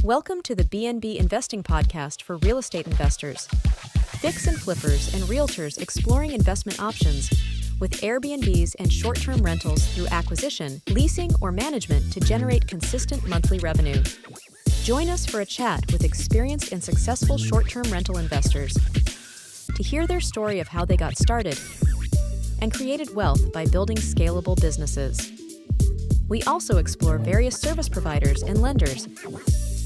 Welcome to the BNB Investing Podcast for real estate investors. Fix and flippers and realtors exploring investment options with Airbnbs and short-term rentals through acquisition, leasing, or management to generate consistent monthly revenue. Join us for a chat with experienced and successful short-term rental investors to hear their story of how they got started and created wealth by building scalable businesses. We also explore various service providers and lenders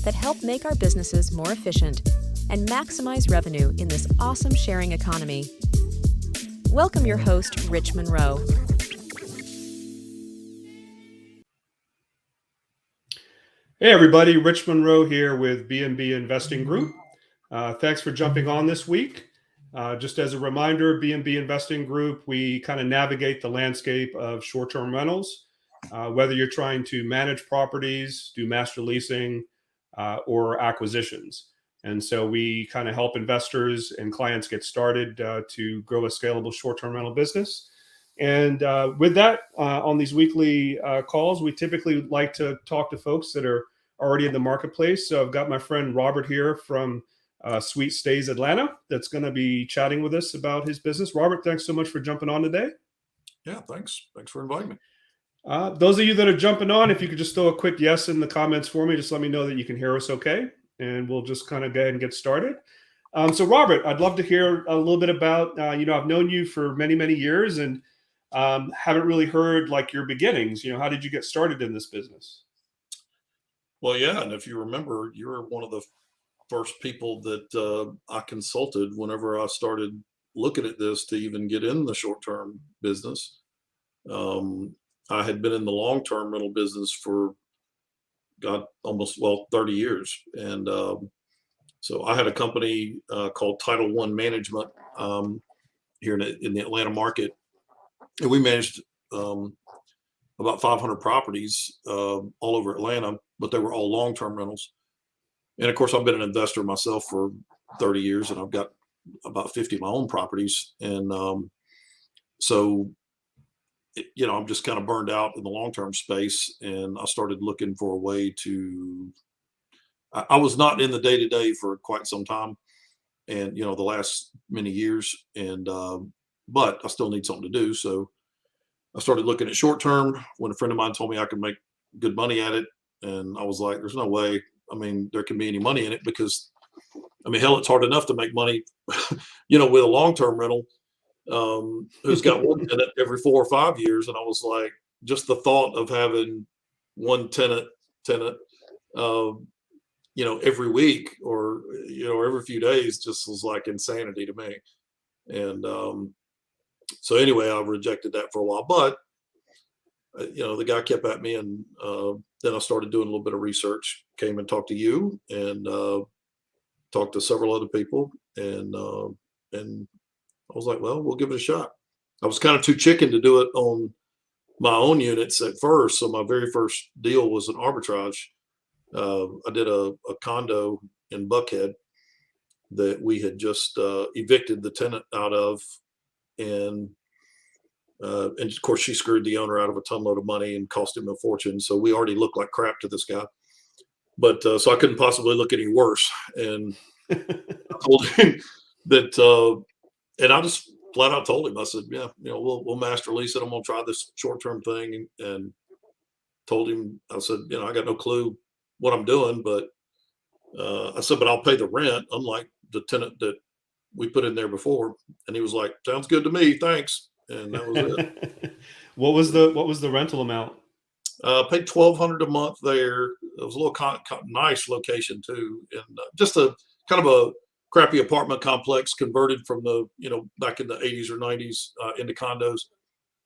that help make our businesses more efficient and maximize revenue in this awesome sharing economy. Welcome your host, Rich Munroe. Hey everybody, Rich Munroe here with BNB Investing Group. Thanks for jumping on this week. Just as a reminder, BNB Investing Group, we kind of navigate the landscape of short-term rentals, whether you're trying to manage properties, do master leasing, or acquisitions. And so we kind of help investors and clients get started to grow a scalable short-term rental business. And with that, on these weekly calls, we typically like to talk to folks that are already in the marketplace. So I've got my friend Robert here from Sweet Stays Atlanta that's going to be chatting with us about his business. Robert, thanks so much for jumping on today. Yeah, thanks. Thanks for inviting me. Those of you that are jumping on, if you could just throw a quick yes in the comments for me, just let me know that you can hear us okay. And we'll just kind of go ahead and get started. So Robert, I'd love to hear a little bit about, I've known you for many, many years and haven't really heard like your beginnings. How did you get started in this business? Well, yeah. And if you remember, you were one of the first people that I consulted whenever I started looking at this to even get in the short-term business. I had been in the long-term rental business for almost 30 years. And so I had a company called Title I Management here in the Atlanta market. And we managed about 500 properties all over Atlanta, but they were all long-term rentals. And of course, I've been an investor myself for 30 years, and I've got about 50 of my own properties. And I'm just kind of burned out in the long-term space, and I started looking for a way to. I was not in the day-to-day for quite some time, and the last many years, and but I still need something to do. So I started looking at short-term when a friend of mine told me I could make good money at it, and I was like, "There's no way. I mean, there can be any money in it because, hell, it's hard enough to make money, with a long-term rental." Who's got one tenant every 4 or 5 years. And I was like, just the thought of having one tenant, every week or, every few days just was like insanity to me. And so anyway, I rejected that for a while, but, the guy kept at me, and then I started doing a little bit of research, came and talked to you, and talked to several other people, and I was like, well, we'll give it a shot. I was kind of too chicken to do it on my own units at first. So my very first deal was an arbitrage. I did a condo in Buckhead that we had just evicted the tenant out of. And of course, she screwed the owner out of a ton load of money and cost him a fortune. So we already looked like crap to this guy. But so I couldn't possibly look any worse. And I told him that and I just flat out told him, I said, yeah, we'll master lease it. I'm going to try this short-term thing. And told him, I said, I got no clue what I'm doing, but I said, but I'll pay the rent, unlike the tenant that we put in there before. And he was like, sounds good to me. Thanks. And that was it. What was the rental amount? Paid $1,200 a month there. It was a little nice location too. And just a kind of a crappy apartment complex converted from the, back in the 80s or 90s into condos,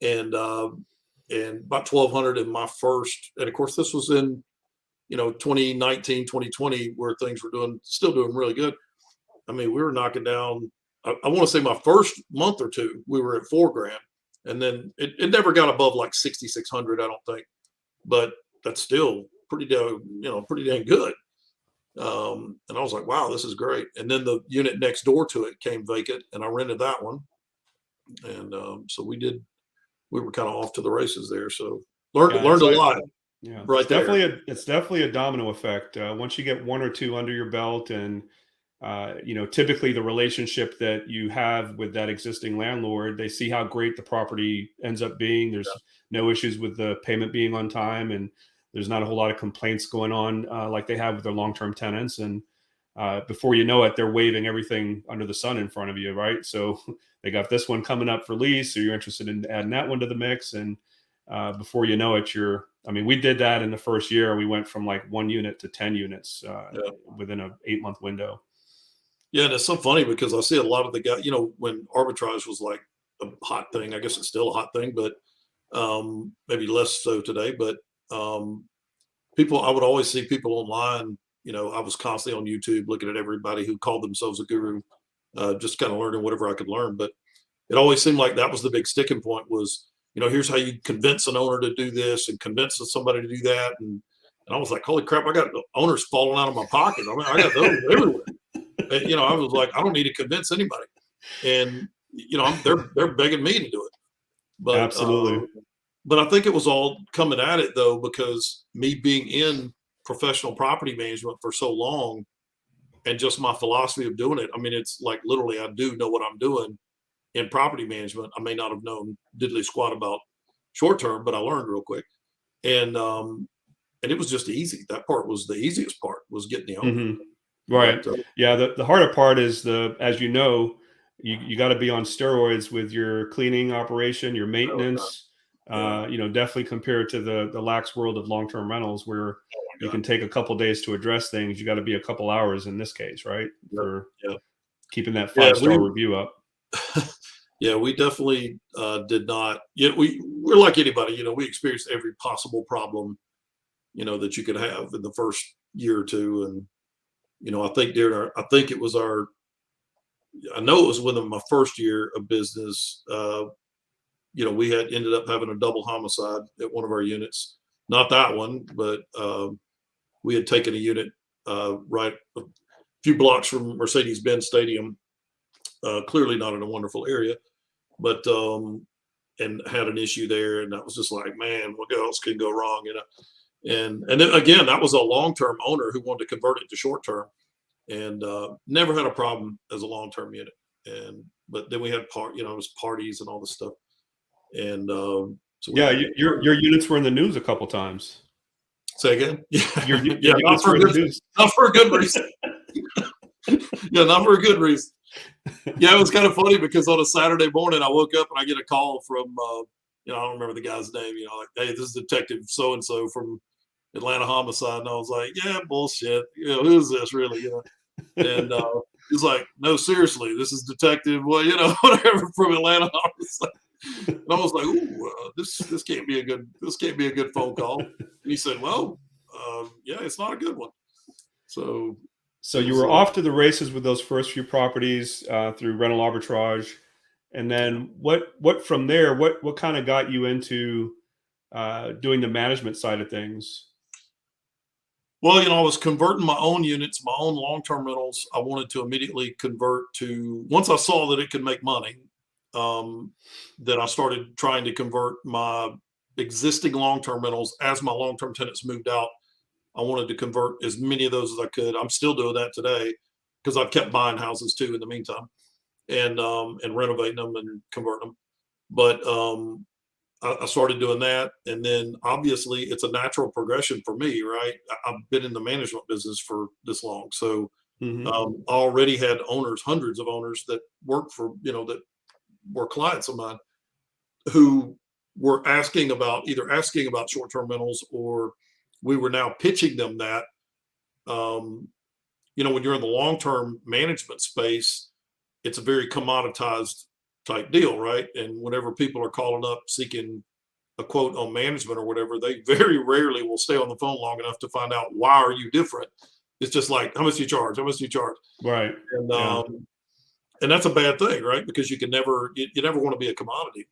and about 1,200 in my first. And of course, this was in, 2019, 2020, where things were still doing really good. We were knocking down, I want to say my first month or two, we were at $4,000, and then it never got above like 6,600, I don't think, but that's still pretty dang good. And I was like, wow, this is great. And then the unit next door to it came vacant, and I rented that one. And so we were kind of off to the races there. So learned a lot. Yeah, right there. it's definitely a domino effect. Once you get one or two under your belt, and typically the relationship that you have with that existing landlord, they see how great the property ends up being. There's no issues with the payment being on time, and there's not a whole lot of complaints going on like they have with their long-term tenants. And before you know it, they're waving everything under the sun in front of you, right? So they got this one coming up for lease, so you're interested in adding that one to the mix, and before you know it, we did that in the first year. We went from like 1 unit to 10 units within an 8-month window. Yeah, and it's so funny because I see a lot of the guys, when arbitrage was like a hot thing, I guess it's still a hot thing, but maybe less so today. But I would always see people online. I was constantly on YouTube looking at everybody who called themselves a guru, just kind of learning whatever I could learn. But it always seemed like that was the big sticking point was, here's how you convince an owner to do this and convince somebody to do that. And I was like, holy crap, I got owners falling out of my pocket. I got those everywhere. And, I was like, I don't need to convince anybody. And, they're begging me to do it. But absolutely. But I think it was all coming at it though, because me being in professional property management for so long and just my philosophy of doing it. I mean, it's like literally I do know what I'm doing in property management. I may not have known diddly squat about short term, but I learned real quick. And it was just easy. That part was the easiest part, was getting the owner. Mm-hmm. Right. Yeah. The harder part is as you got to be on steroids with your cleaning operation, your maintenance, definitely compared to the lax world of long-term rentals where you can take a couple days to address things. You got to be a couple hours in this case, right? For keeping that 5-star review up. Yeah, we definitely did not. We're like anybody, we experienced every possible problem, that you could have in the first year or two. And, I think I know it was within my first year of business, we had ended up having a double homicide at one of our units. Not that one, but we had taken a unit right a few blocks from Mercedes-Benz Stadium, clearly not in a wonderful area, but and had an issue there. And that was just like, man, what else can go wrong, And then again, that was a long-term owner who wanted to convert it to short-term, and never had a problem as a long-term unit. But then we had it was parties and all this stuff. And so your units were in the news a couple times. Say again? Yeah, not for a good reason. Yeah, not for a good reason. Yeah, it was kind of funny because on a Saturday morning, I woke up and I get a call from, I don't remember the guy's name, like, hey, this is Detective so-and-so from Atlanta Homicide. And I was like, yeah, bullshit. Who is this really? And he's like, no, seriously, this is Detective, whatever from Atlanta Homicide. And I was like, ooh, this can't be a good phone call. And he said, well, yeah, it's not a good one. So you were off to the races with those first few properties through rental arbitrage. And then what from there, what kind of got you into doing the management side of things? Well, I was converting my own units, my own long-term rentals. I wanted to immediately convert to, once I saw that it could make money, then I started trying to convert my existing long-term rentals as my long-term tenants moved out. I wanted to convert as many of those as I could. I'm still doing that today because I've kept buying houses too in the meantime, and renovating them and converting them. But I started doing that, and then obviously it's a natural progression for me, right? I've been in the management business for this long, so I already had owners, hundreds of owners that worked for, that were clients of mine who were either asking about short-term rentals, or we were now pitching them that. When you're in the long-term management space, it's a very commoditized type deal, right? And whenever people are calling up seeking a quote on management or whatever, they very rarely will stay on the phone long enough to find out, why are you different? It's just like, how much do you charge? How much do you charge? Right. And that's a bad thing, right? Because you never want to be a commodity.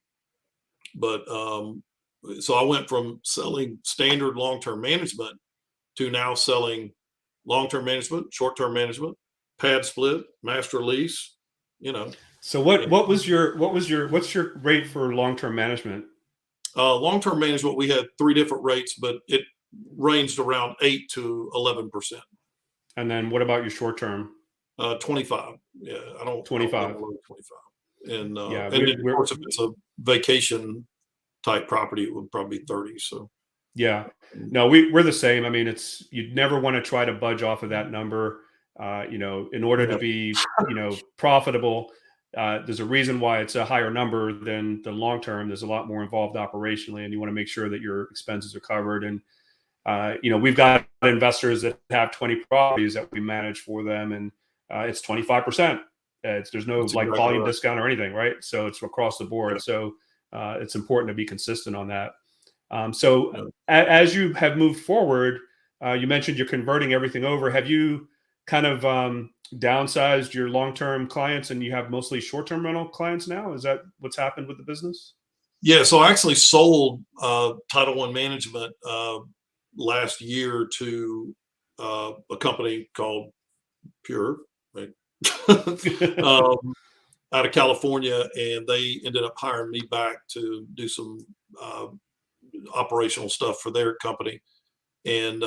But so I went from selling standard long-term management to now selling long-term management, short-term management, pad split, master lease, So what's your rate for long-term management? Long-term management, we had 3 different rates, but ranged around 8 to 11%. And then what about your short term? 25. Yeah, I don't 25. 25. And Yeah, and then, of course, if it's a vacation type property, it would probably be 30. So yeah, no, we're the same. I mean, you'd never want to try to budge off of that number. In order to be, profitable, there's a reason why it's a higher number than the long term. There's a lot more involved operationally, and you want to make sure that your expenses are covered. And we've got investors that have 20 properties that we manage for them, and it's 25%. There's no That's like exactly volume right. discount or anything, right? So it's across the board. Yeah. So it's important to be consistent on that. As you have moved forward, you mentioned you're converting everything over. Have you kind of downsized your long-term clients and you have mostly short-term rental clients now? Is that what's happened with the business? Yeah, so I actually sold Title I Management last year to a company called Pure, right? Out of California, and they ended up hiring me back to do some operational stuff for their company. And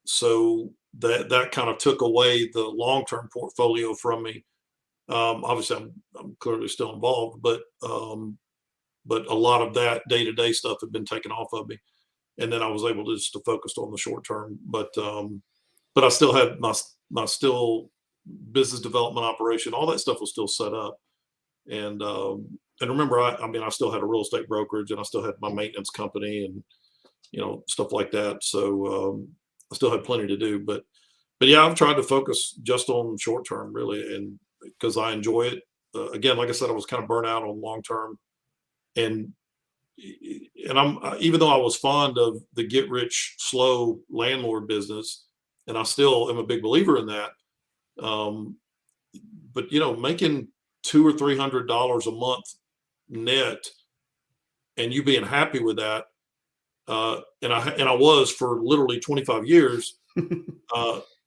so that kind of took away the long-term portfolio from me. Obviously, I'm clearly still involved, but a lot of that day-to-day stuff had been taken off of me, and then I was able to just to focus on the short term. But I still had my still business development operation. All that stuff was still set up, and remember, I still had a real estate brokerage, and I still had my maintenance company, and stuff like that. So I still had plenty to do, but yeah, I've tried to focus just on short term really, and because I enjoy it. Again, like I said, I was kind of burnt out on long term. And I'm even though I was fond of the get rich slow landlord business, and I still am a big believer in that. But making $200 or $300 a month net, and you being happy with that, and I was for literally 25 years.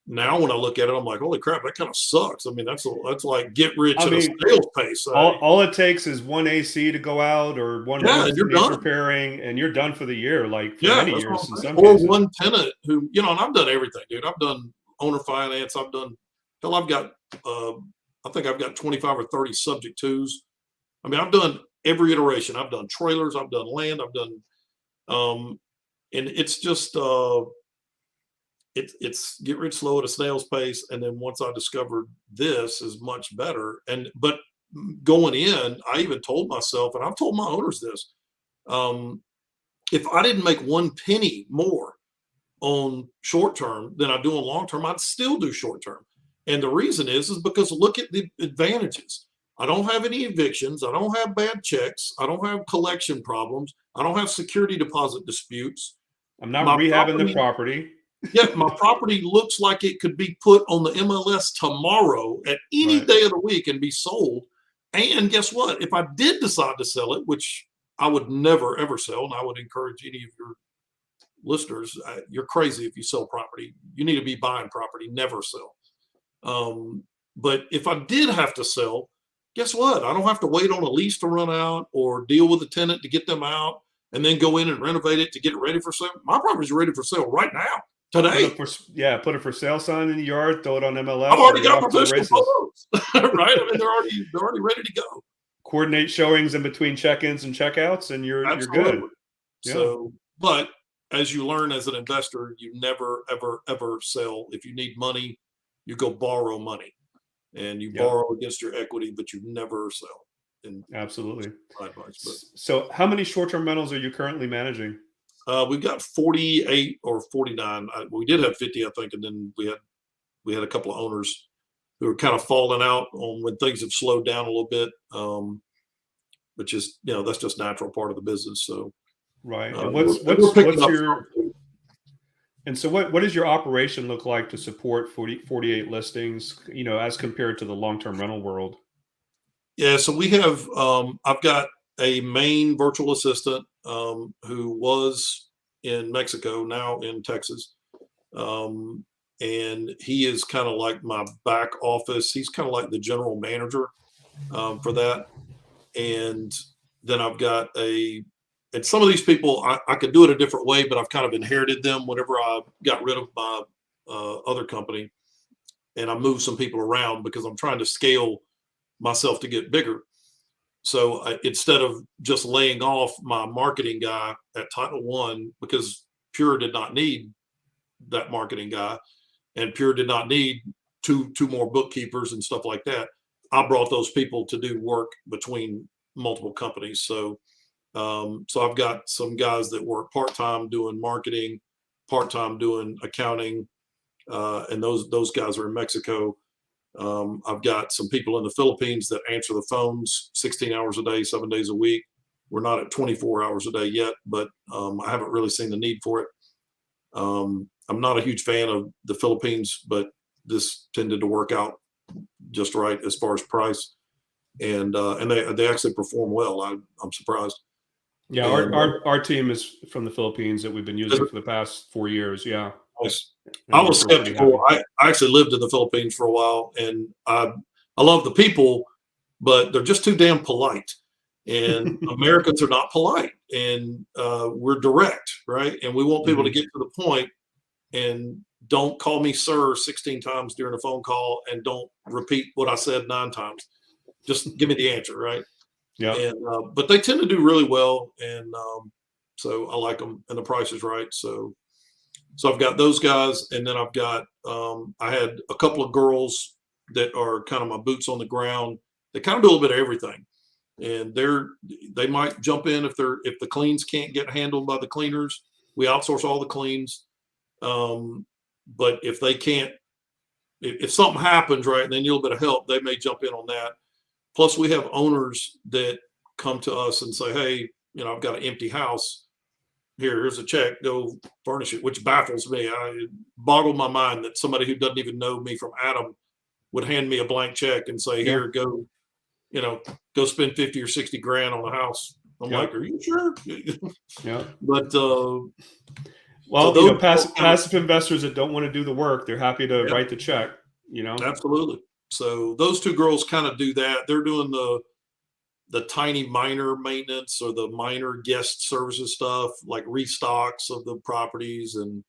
Now when I look at it, I'm like, holy crap, that kind of sucks. I mean, that's like get rich at a sales pace. All it takes is one AC to go out or one roof you're needs done. repairing, and you're done for the year, like for many years in some or cases. One tenant who, and I've done everything, dude. I've done owner finance. I've done, I've got, I think I've got 25 or 30 subject twos. I mean, I've done every iteration. I've done trailers. I've done land. I've done, and it's just, it's get rich slow at a snail's pace. And then once I discovered this is much better. But going in, I even told myself, and I've told my owners this, if I didn't make one penny more on short term than I do on long term, I'd still do short term. And the reason is because look at the advantages. I don't have any evictions. I don't have bad checks. I don't have collection problems. I don't have security deposit disputes. I'm not rehabbing the property. Yeah, my property looks like it could be put on the MLS tomorrow at any day of the week and be sold. And guess what? If I did decide to sell it, which I would never, ever sell, and I would encourage any of your listeners, you're crazy if you sell property. You need to be buying property, never sell. But if I did have to sell, guess what? I don't have to wait on a lease to run out or deal with a tenant to get them out and then go in and renovate it to get it ready for sale. My property's ready for sale right now. Today. Put a for sale sign in the yard, throw it on MLS. I've already got professional photos, right? I mean, they're already ready to go. Coordinate showings in between check-ins and checkouts, and you're good. Yeah. So, but as you learn as an investor, you never, ever, ever sell. If you need money, you go borrow money, and you borrow against your equity, but you never sell. Absolutely. Advice, so, how many short-term rentals are you currently managing? We've got 48 or 49. We did have 50, I think, and then we had a couple of owners who were kind of falling out on when things have slowed down a little bit, which is that's just natural part of the business. So right. And what does your operation look like to support 48 listings? As compared to the long-term rental world. Yeah. So we have. I've got a main virtual assistant who was in Mexico, now in Texas. And he is kind of like my back office. He's kind of like the general manager for that. And then I've got a and some of these people, I could do it a different way, but I've kind of inherited them whenever I got rid of my other company, and I moved some people around because I'm trying to scale myself to get bigger. So instead of just laying off my marketing guy at Title One, because Pure did not need that marketing guy, and Pure did not need two more bookkeepers and stuff like that, I brought those people to do work between multiple companies. So so I've got some guys that work part-time doing marketing, part-time doing accounting, and those guys are in Mexico. I've got some people in the Philippines that answer the phones 16 hours a day, 7 days a week. We're not at 24 hours a day yet, but I haven't really seen the need for it. I'm not a huge fan of the Philippines, but this tended to work out just right as far as price, and they actually perform well. I'm surprised. Yeah, And, our team is from the Philippines that we've been using for the past 4 years. Yeah. Nice. And I was we're pretty skeptical. happy. I actually lived in the Philippines for a while, and I love the people, but they're just too damn polite. And Americans are not polite, and we're direct, right? And we want people to get to the point, and don't call me sir 16 times during a phone call, and don't repeat what I said 9 times. Just give me the answer, right? Yeah. And but they tend to do really well, and so I like them, and the price is right. So I've got those guys, and then I've got I had a couple of girls that are kind of my boots on the ground. They kind of do a little bit of everything, and they might jump in if the cleans can't get handled by the cleaners. We outsource all the cleans, but if they can't, if something happens, right, and they need a little bit of help, they may jump in on that. Plus, we have owners that come to us and say, hey, I've got an empty house. Here's a check, go furnish it, which baffles me. It boggled my mind that somebody who doesn't even know me from Adam would hand me a blank check and say, here, go spend 50 or 60 grand on a house. I'm like, are you sure? Yeah. But, well, so passive investors that don't want to do the work, they're happy to write the check, Absolutely. So those two girls kind of do that. They're doing the tiny minor maintenance or the minor guest services stuff, like restocks of the properties and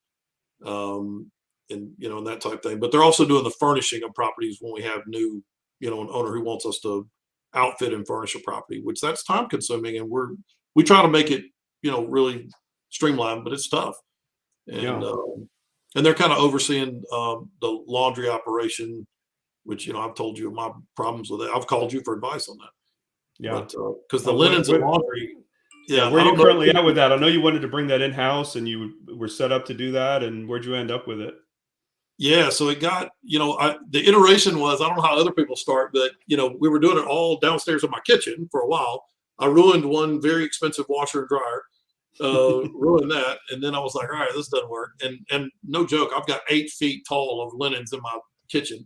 that type of thing. But they're also doing the furnishing of properties when we have new, an owner who wants us to outfit and furnish a property, which that's time consuming, and we try to make it, really streamlined, but it's tough. And and they're kind of overseeing the laundry operation, which I've told you my problems with it. I've called you for advice on that. Yeah, because the linens and laundry. Yeah, where are you currently at with that? I know you wanted to bring that in house, and you were set up to do that. And where'd you end up with it? Yeah, so it got the iteration was, I don't know how other people start, but we were doing it all downstairs in my kitchen for a while. I ruined one very expensive washer and dryer, ruined that, and then I was like, all right, this doesn't work. And no joke, I've got 8 feet tall of linens in my kitchen.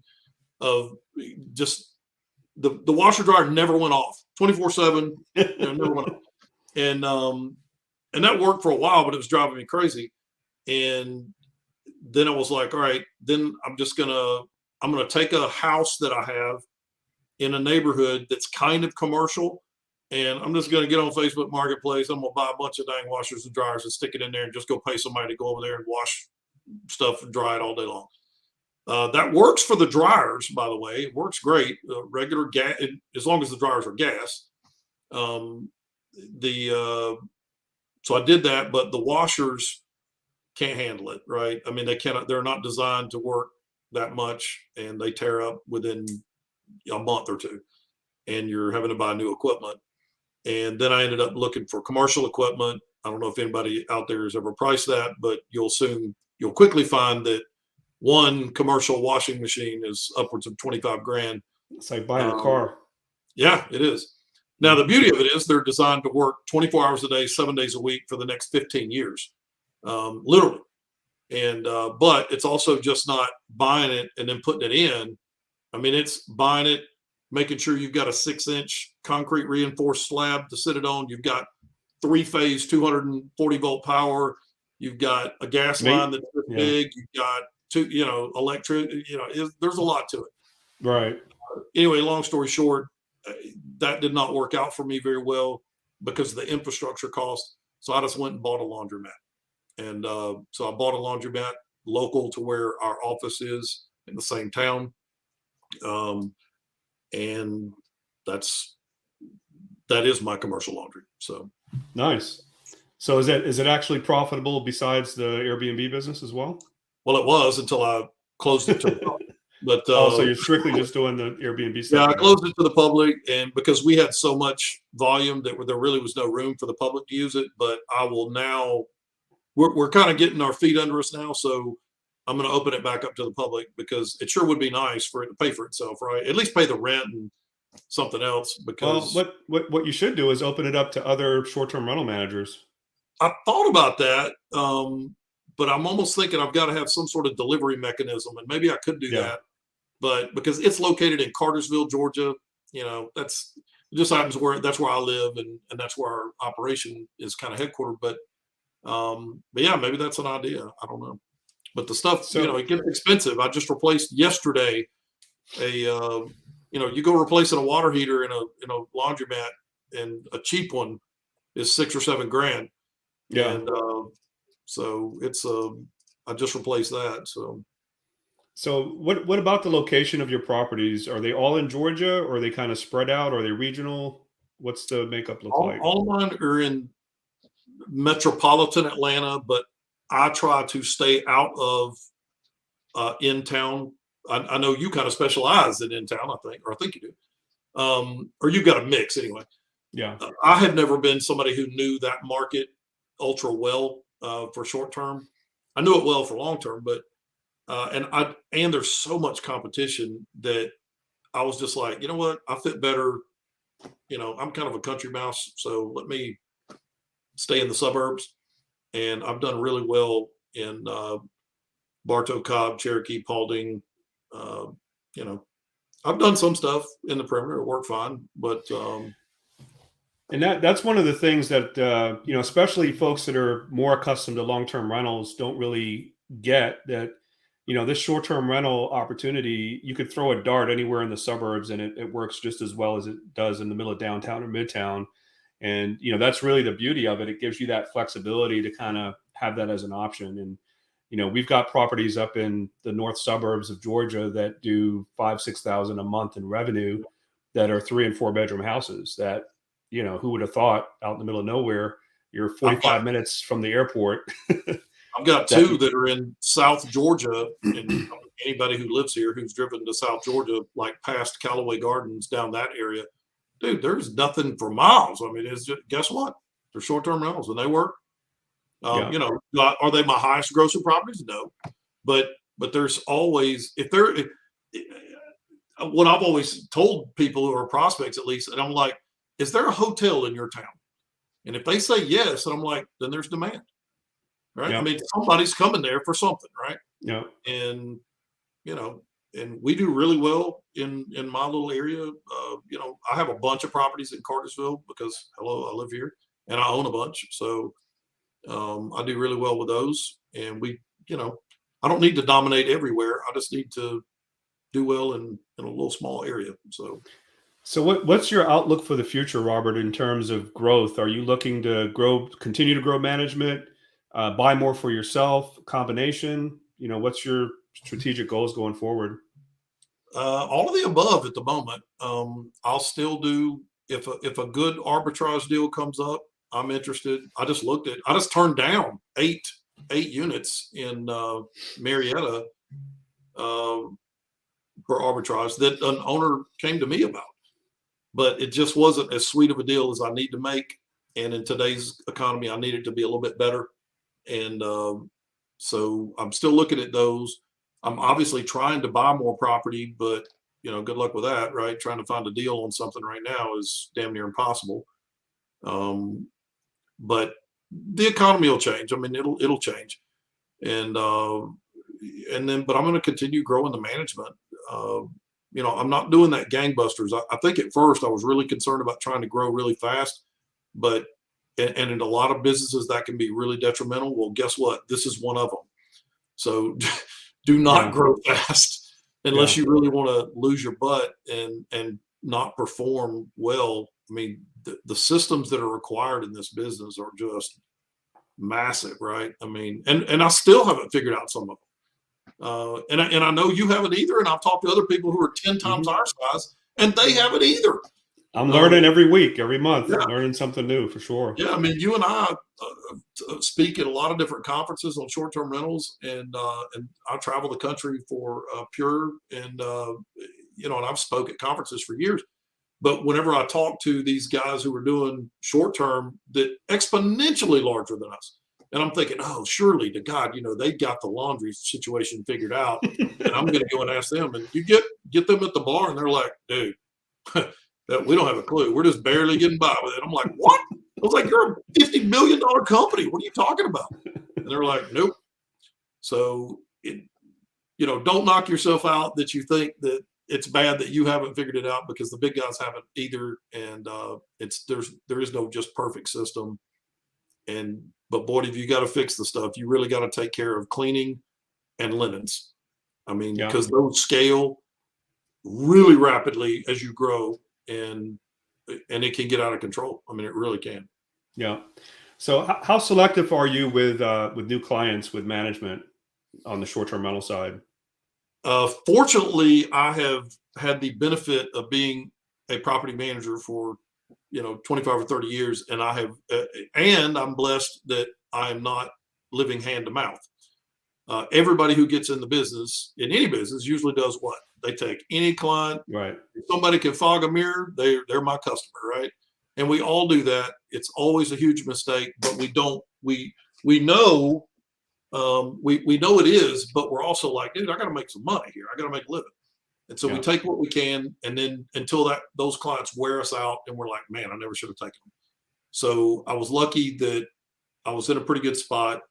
Of just the washer dryer never went off 24/7, never went off. And that worked for a while, but it was driving me crazy. And then I was like, all right, then I'm gonna take a house that I have in a neighborhood that's kind of commercial, and I'm just gonna get on Facebook Marketplace. I'm gonna buy a bunch of dang washers and dryers and stick it in there and just go pay somebody to go over there and wash stuff and dry it all day long. That works for the dryers, by the way. It works great. Regular gas, as long as the dryers are gas. So I did that, but the washers can't handle it, right? I mean, they're not designed to work that much, and they tear up within a month or two, and you're having to buy new equipment. And then I ended up looking for commercial equipment. I don't know if anybody out there has ever priced that, but you'll quickly find that one commercial washing machine is upwards of 25 grand. It's like buying a car. Yeah, it is. Now, the beauty of it is they're designed to work 24 hours a day, 7 days a week for the next 15 years, literally. And but it's also just not buying it and then putting it in. I mean, it's buying it, making sure you've got a 6-inch concrete reinforced slab to sit it on. You've got 3-phase 240 volt power. You've got a gas line that's big. You've got electric. There's a lot to it. Right. Anyway, long story short, that did not work out for me very well because of the infrastructure cost. So I just went and bought a laundromat. And so I bought a laundromat local to where our office is in the same town. And that is my commercial laundry. So nice. So is it actually profitable besides the Airbnb business as well? Well, it was until I closed it to the public. But so you're strictly just doing the Airbnb stuff? Yeah, I closed it to the public, and because we had so much volume that there really was no room for the public to use it. But I will now. We're kind of getting our feet under us now, so I'm going to open it back up to the public because it sure would be nice for it to pay for itself, right? At least pay the rent and something else. Because what you should do is open it up to other short-term rental managers. I thought about that, but I'm almost thinking I've got to have some sort of delivery mechanism, and maybe I could do that. But because it's located in Cartersville, Georgia, it just happens that's where I live, and that's where our operation is kind of headquartered. But yeah, maybe that's an idea. I don't know. But the stuff, it gets expensive. I just replaced yesterday you go replacing a water heater in a laundromat, and a cheap one is $6,000 or $7,000. Yeah. And so it's I just replaced that. So what about the location of your properties? Are they all in Georgia, or are they kind of spread out? Are they regional? What's the makeup look like? All of mine are in metropolitan Atlanta, but I try to stay out of in town. I know you kind of specialize in town, I think you do. Or you've got a mix anyway. Yeah. I have never been somebody who knew that market ultra well for short term. I knew it well for long term, but and there's so much competition that I was just like, you know what, I fit better. I'm kind of a country mouse, so let me stay in the suburbs. And I've done really well in Bartow, Cobb, Cherokee, Paulding. I've done some stuff in the perimeter. It worked fine, but and that's one of the things that especially folks that are more accustomed to long-term rentals don't really get, that this short-term rental opportunity, you could throw a dart anywhere in the suburbs and it works just as well as it does in the middle of downtown or midtown. And that's really the beauty of it. It gives you that flexibility to kind of have that as an option. And we've got properties up in the north suburbs of Georgia that do $5,000-6,000 a month in revenue, that are 3 and 4 bedroom houses that, who would have thought, out in the middle of nowhere, you're 45 minutes from the airport. I've got 2 that are in South Georgia, and anybody who lives here who's driven to South Georgia, like past Callaway Gardens, down that area, dude, there's nothing for miles. I mean, it's just, guess what? They're short-term rentals and they work. Are they my highest grossing properties? No, but there's always, what I've always told people who are prospects, at least, and I'm like, is there a hotel in your town? And if they say yes, and I'm like, then there's demand, right? Yeah. I mean, somebody's coming there for something, right? Yeah. And and we do really well in my little area. I have a bunch of properties in Cartersville because, hello, I live here and I own a bunch. So I do really well with those. And I don't need to dominate everywhere. I just need to do well in a little small area. So what's your outlook for the future, Robert, in terms of growth? Are you looking to continue to grow management, buy more for yourself, combination? What's your strategic goals going forward? All of the above at the moment. I'll still do, if a good arbitrage deal comes up, I'm interested. I just turned down eight units in Marietta for arbitrage that an owner came to me about, but it just wasn't as sweet of a deal as I need to make. And in today's economy, I need it to be a little bit better. And so I'm still looking at those. I'm obviously trying to buy more property, but good luck with that, right? Trying to find a deal on something right now is damn near impossible. But the economy will change. I mean, it'll change, and then, but I'm going to continue growing the management. I'm not doing that gangbusters. I think at first I was really concerned about trying to grow really fast, but and in a lot of businesses that can be really detrimental. Well, guess what? This is one of them. So do not grow fast unless you really want to lose your butt and not perform well. I mean, the systems that are required in this business are just massive, right? I mean, and I still haven't figured out some of them. And I know you haven't either. And I've talked to other people who are 10 times our size, and they haven't either. I'm learning every week, every month, Yeah. learning something new for sure. Yeah, I mean, you and I speak at a lot of different conferences on short-term rentals, and I travel the country for Pure, and and I've spoke at conferences for years. But whenever I talk to these guys who are doing short-term that exponentially larger than us, and I'm thinking, oh, surely to God, they got the laundry situation figured out, and I'm going to go and ask them. And you get them at the bar, and they're like, dude. We don't have a clue. We're just barely getting by with it. I'm like, what? I was like, you're a $50 million company. What are you talking about? And they're like, nope. So, don't knock yourself out that you think that it's bad that you haven't figured it out, because the big guys haven't either. And there is no just perfect system. But boy, if you got to fix the stuff, you really got to take care of cleaning and linens. I mean, because those scale really rapidly as you grow. And it can get out of control. I mean, it really can. Yeah. So how selective are you with new clients, with management on the short-term rental side? Fortunately, I have had the benefit of being a property manager for 25 or 30 years, and and I'm blessed that I am not living hand to mouth. Everybody who gets in the business, in any business, usually does what? They take any client. Right. If somebody can fog a mirror, they're my customer, right? And we all do that. It's always a huge mistake, but we know we know it is, but we're also like, dude, I got to make some money here. I got to make a living. And so we take what we can, and then until those clients wear us out, and we're like, man, I never should have taken them. So I was lucky that I was in a pretty good spot.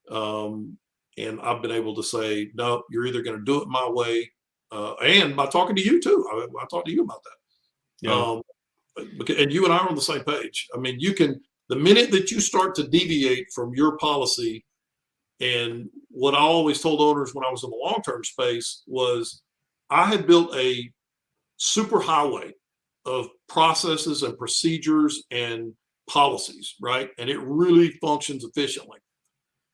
And I've been able to say, no, you're either going to do it my way. And by talking to you too, I talked to you about that. Yeah. And you and I are on the same page. I mean, the minute that you start to deviate from your policy, and what I always told owners when I was in the long-term space was, I had built a super highway of processes and procedures and policies, right? And it really functions efficiently.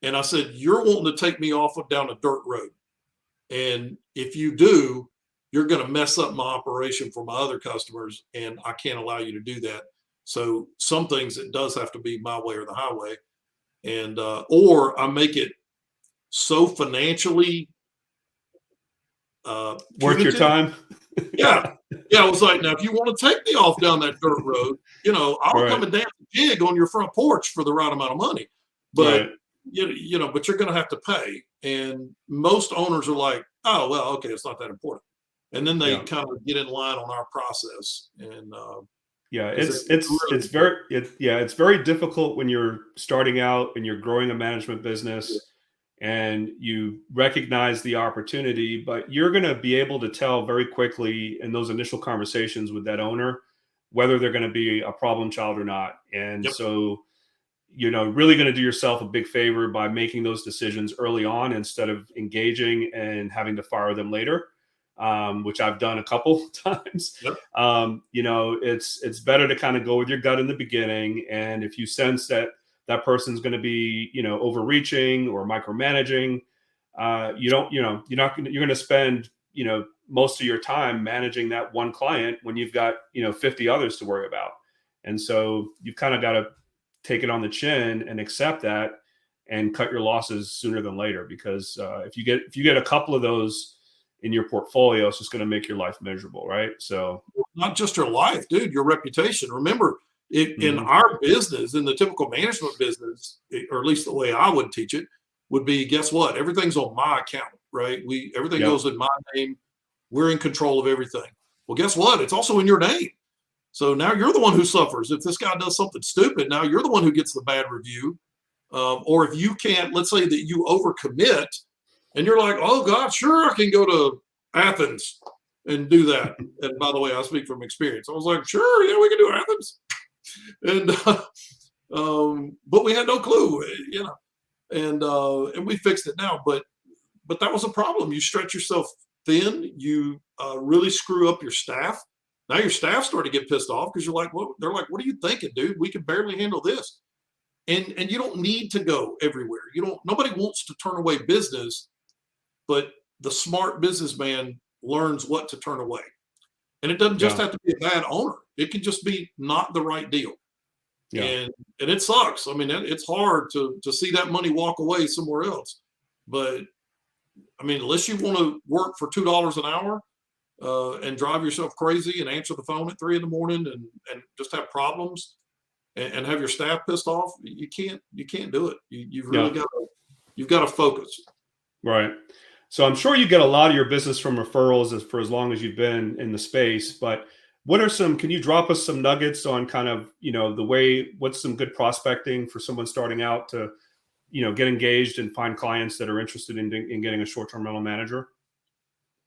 And I said, you're wanting to take me off down a dirt road. And if you do, you're going to mess up my operation for my other customers. And I can't allow you to do that. So some things, it does have to be my way or the highway. And, or I make it so financially worth your time. Yeah. I was like, now, if you want to take me off down that dirt road, I'll come and dance a jig on your front porch for the right amount of money. But but you're going to have to pay. And most owners are like, oh, well, okay, it's not that important. And then they kind of get in line on our process. And it's very difficult when you're starting out and you're growing a management business and you recognize the opportunity, but you're going to be able to tell very quickly in those initial conversations with that owner whether they're going to be a problem child or not. And so really going to do yourself a big favor by making those decisions early on instead of engaging and having to fire them later, which I've done a couple times. It's better to kind of go with your gut in the beginning. And if you sense that person's going to be, overreaching or micromanaging, you're going to spend, most of your time managing that one client when you've got, 50 others to worry about. And so you've kind of got to take it on the chin and accept that and cut your losses sooner than later, because if you get a couple of those in your portfolio, it's just going to make your life miserable, right? So not just your life, dude, your reputation. Remember, in our business, in the typical management business, or at least the way I would teach it, would be, guess what? Everything's on my account, right? Everything goes in my name. We're in control of everything. Well, guess what? It's also in your name. So now you're the one who suffers. If this guy does something stupid, now you're the one who gets the bad review. Or if you can't, let's say that you overcommit and you're like, oh God, sure, I can go to Athens and do that. And by the way, I speak from experience. I was like, sure, yeah, we can do Athens. And, but we had no clue, and we fixed it now. But that was a problem. You stretch yourself thin. You really screw up your staff. Now your staff start to get pissed off because you're like, well, they're like, what are you thinking, dude? We can barely handle this. And you don't need to go everywhere. Nobody wants to turn away business, but the smart businessman learns what to turn away. And it doesn't just have to be a bad owner. It can just be not the right deal. Yeah. And it sucks. I mean, it's hard to see that money walk away somewhere else. But I mean, unless you want to work for $2 an hour and drive yourself crazy and answer the phone at 3 a.m. and just have problems and have your staff pissed off, you can't do it. You've really got to focus. Right. So I'm sure you get a lot of your business from referrals for as long as you've been in the space, but can you drop us some nuggets on kind of, what's some good prospecting for someone starting out to, get engaged and find clients that are interested in getting a short-term rental manager?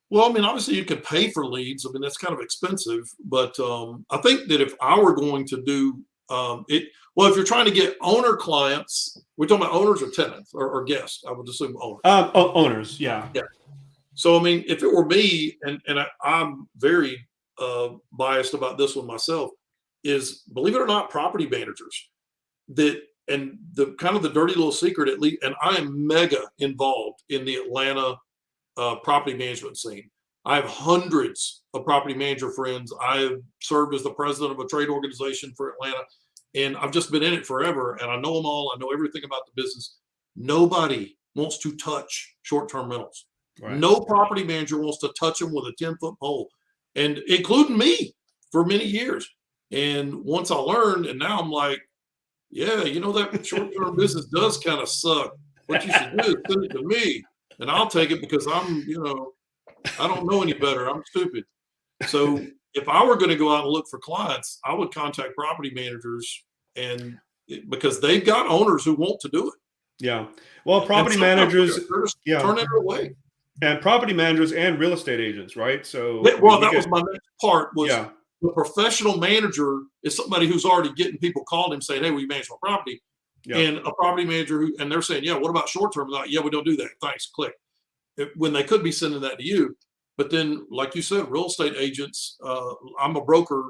Well, I mean, obviously you can pay for leads. I mean, that's kind of expensive, but I think that if I were going to do if you're trying to get owner clients, we're talking about owners or tenants or guests. I would assume owners. Owners, yeah. Yeah. So, I mean, if it were me, and I'm very biased about this one myself, is, believe it or not, property managers and the kind of the dirty little secret, at least, and I am mega involved in the Atlanta property management scene. I have hundreds of property manager friends. I have served as the president of a trade organization for Atlanta, and I've just been in it forever. And I know them all. I know everything about the business. Nobody wants to touch short-term rentals. Right. No property manager wants to touch them with a 10-foot pole, and including me for many years. And once I learned, and now I'm like, yeah, that short-term business does kind of suck. What you should do is send it to me, and I'll take it because I'm, I don't know any better. I'm stupid. So if I were going to go out and look for clients, I would contact property managers, because they've got owners who want to do it. Yeah. Well, property managers turn it away. And property managers and real estate agents, right? So that was my next part. The professional manager is somebody who's already getting people calling him saying, "Hey, will you manage my property?" Yeah. And a property manager and they're saying, "Yeah, what about short term?" Like, "Yeah, we don't do that. Thanks." Click. When they could be sending that to you. But then, like you said, real estate agents. I'm a broker.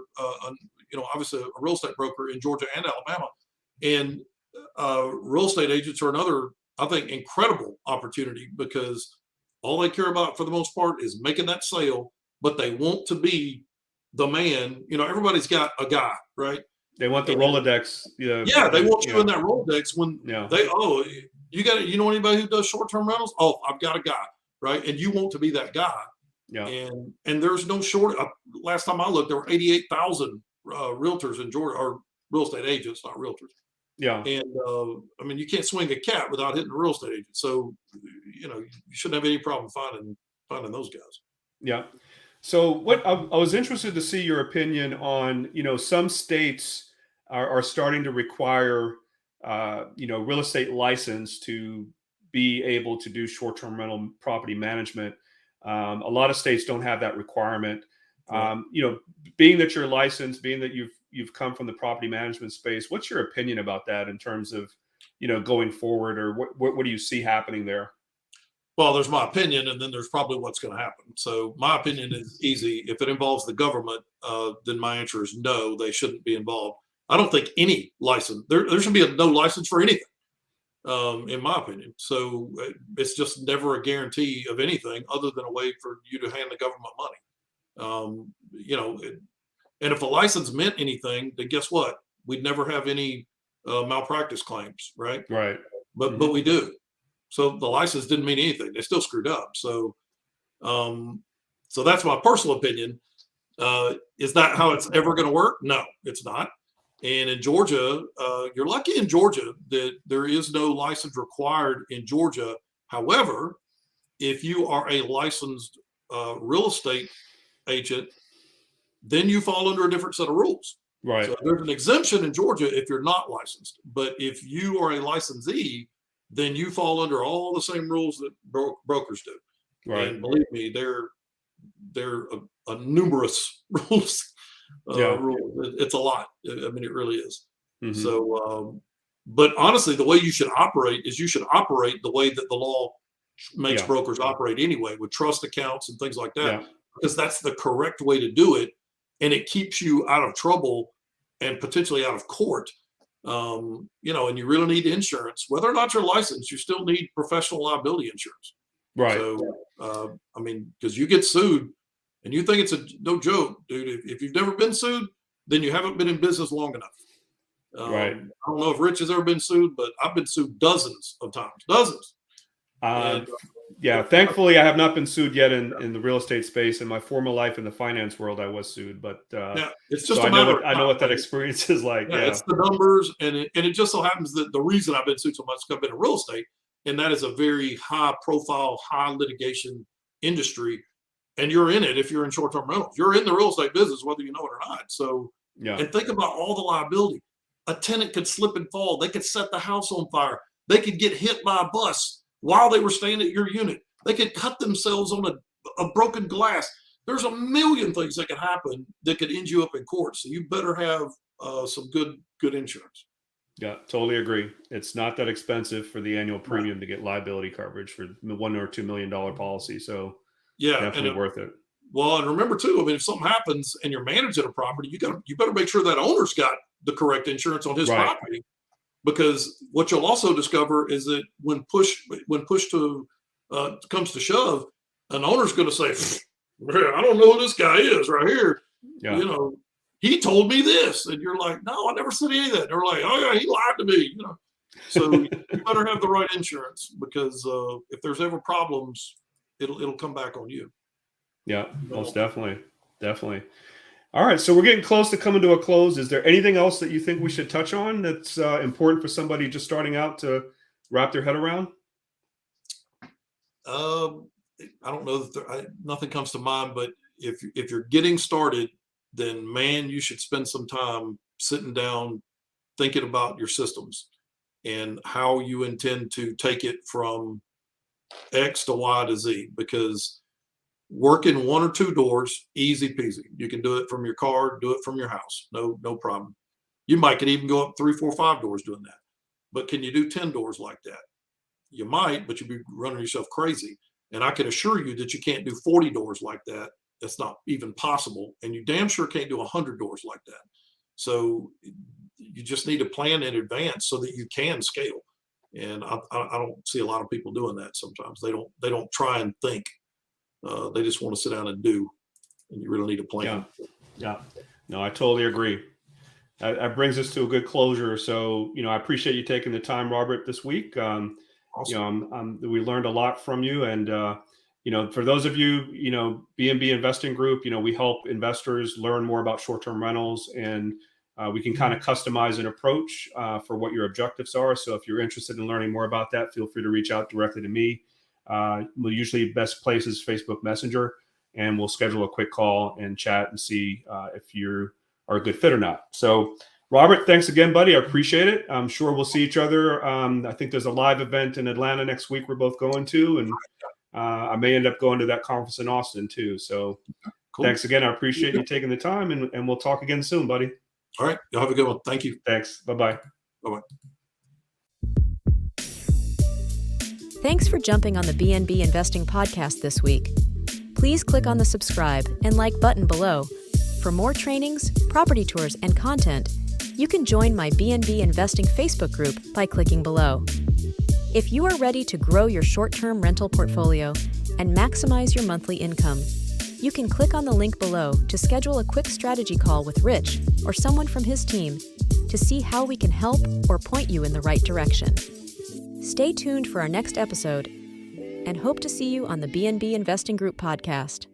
Obviously a real estate broker in Georgia and Alabama, and real estate agents are another, I think, incredible opportunity, because all they care about for the most part is making that sale, but they want to be the man. Everybody's got a guy, right? They want the Rolodex. Yeah, they want you in that Rolodex when you know anybody who does short-term rentals? Oh, I've got a guy, right? And you want to be that guy. Yeah. And there's no short. Last time I looked, there were 88,000 realtors in Georgia, or real estate agents, not realtors. Yeah. And I mean, you can't swing a cat without hitting a real estate agent. So, you shouldn't have any problem finding those guys. Yeah. So what I was interested to see your opinion on, some states are starting to require, real estate license to be able to do short-term rental property management. A lot of states don't have that requirement. Right. Being that you're licensed, being that you've come from the property management space, what's your opinion about that in terms of, going forward, or what do you see happening there? Well, there's my opinion, and then there's probably what's going to happen. So my opinion is easy. If it involves the government, then my answer is no, they shouldn't be involved. I don't think any license, there should be no license for anything, in my opinion. So it's just never a guarantee of anything other than a way for you to hand the government money. And if a license meant anything, then guess what? We'd never have any malpractice claims, right? Right. But we do. So the license didn't mean anything. They still screwed up. So, so that's my personal opinion. Is that how it's ever going to work? No, it's not. And in Georgia, you're lucky in Georgia that there is no license required in Georgia. However, if you are a licensed real estate agent, then you fall under a different set of rules. Right. So there's an exemption in Georgia if you're not licensed. But if you are a licensee, then you fall under all the same rules that brokers do. Right. And believe me, they're a numerous rules. It's a lot. I mean, it really is. Mm-hmm. So, but honestly, the way you should operate is you should operate the way that the law makes brokers operate anyway, with trust accounts and things like that, because that's the correct way to do it. And it keeps you out of trouble and potentially out of court and you really need insurance. Whether or not you're licensed, you still need professional liability insurance. Right. So, because you get sued and you think it's no joke, dude. If you've never been sued, then you haven't been in business long enough. Right. I don't know if Rich has ever been sued, but I've been sued dozens of times. Yeah, thankfully I have not been sued yet in the real estate space. In my former life in the finance world, I was sued, but it's just so a matter. I know what that experience is like. Yeah, it's the numbers, and it just so happens that the reason I've been sued so much is because I've been in real estate, and that is a very high profile, high litigation industry, and you're in it if you're in short-term rentals. You're in the real estate business whether you know it or not. So, and think about all the liability. A tenant could slip and fall. They could set the house on fire. They could get hit by a bus while they were staying at your unit. They could cut themselves on a broken glass. There's a million things that could happen that could end you up in court. So you better have some good insurance. Yeah, totally agree. It's not that expensive for the annual premium to get liability coverage for $1 or $2 million policy. So definitely worth it. Well, and remember too, if something happens and you're managing a property, you better make sure that owner's got the correct insurance on his property, because what you'll also discover is that when push comes to shove, an owner's going to say, I don't know who this guy is right here. Yeah. He told me this, and you're like, no, I never said any of that. And they're like, oh yeah, he lied to me. So you better have the right insurance, because if there's ever problems, it'll come back on you. Yeah, most definitely. All right, so we're getting close to coming to a close. Is there anything else that you think we should touch on that's important for somebody just starting out to wrap their head around? I don't know that nothing comes to mind, but if you're getting started, then man, you should spend some time sitting down, thinking about your systems and how you intend to take it from X to Y to Z, because working one or two doors, easy peasy. You can do it from your car, do it from your house. No problem. You might could even go up 3, 4, 5 doors doing that. But can you do 10 doors like that? You might, but you'll be running yourself crazy. And I can assure you that you can't do 40 doors like that. That's not even possible. And you damn sure can't do 100 doors like that. So you just need to plan in advance so that you can scale. And I don't see a lot of people doing that sometimes. They don't try and think. They just want to sit down and do, and you really need a plan. Yeah. No, I totally agree. That brings us to a good closure. So, I appreciate you taking the time, Robert, this week. Awesome. We learned a lot from you, and for those of you, BNB Investing Group, we help investors learn more about short-term rentals, and we can kind of customize an approach for what your objectives are. So if you're interested in learning more about that, feel free to reach out directly to me. Usually best place is Facebook Messenger, and we'll schedule a quick call and chat and see if you are a good fit or not. So Robert, thanks again, buddy. I appreciate it. I'm sure we'll see each other. I think there's a live event in Atlanta next week we're both going to, and I may end up going to that conference in Austin too. So cool. Thanks again. I appreciate you taking the time, and we'll talk again soon, buddy. All right. Y'all have a good one. Thank you. Thanks. Bye-bye. Bye-bye. Thanks for jumping on the BNB Investing Podcast this week. Please click on the subscribe and like button below. For more trainings, property tours, and content, you can join my BNB Investing Facebook group by clicking below. If you are ready to grow your short-term rental portfolio and maximize your monthly income, you can click on the link below to schedule a quick strategy call with Rich or someone from his team to see how we can help or point you in the right direction. Stay tuned for our next episode and hope to see you on the BNB Investing Group podcast.